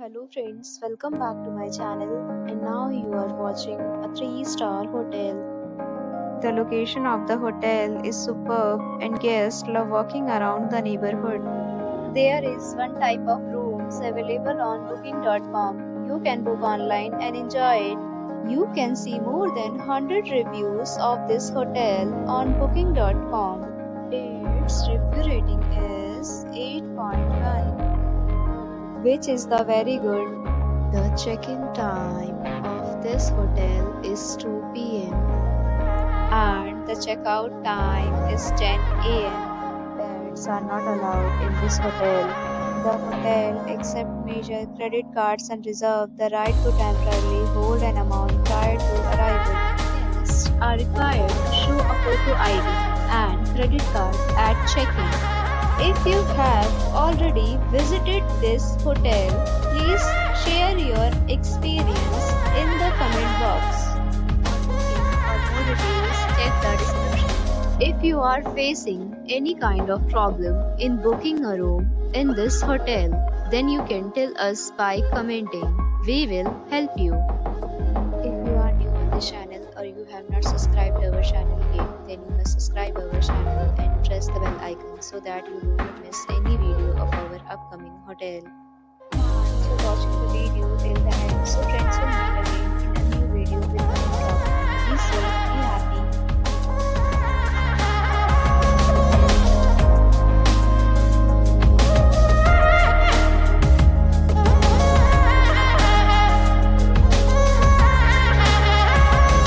hello friends, welcome back to my channel. And now you are watching a 3-star hotel. The location of the hotel is superb and guests love walking around the neighborhood. There is one type of rooms available on booking.com. You can book online and enjoy it. You can see more than 100 reviews of this hotel on booking.com. Its review rating is 8.1, which is the very good. The check-in time of this hotel is 2 p.m. and the checkout time is 10 a.m. Pets are not allowed in this hotel. The hotel accepts major credit cards and reserves the right to temporarily hold an amount prior to arrival. Guests are required to show a photo ID and credit card at check-in. If you have already visited this hotel, please share your experience in the comment box. For more details, check the description. If you are facing any kind of problem in booking a room in this hotel, then you can tell us by commenting. We will help you. If you are new on this channel or you have not subscribed our channel yet, then you must subscribe our channel and press the bell icon so that you do not miss any video of our upcoming hotel. Thanks for watching the video till the end. So friends, will meet again in a new video with a new topic. Be safe, be happy.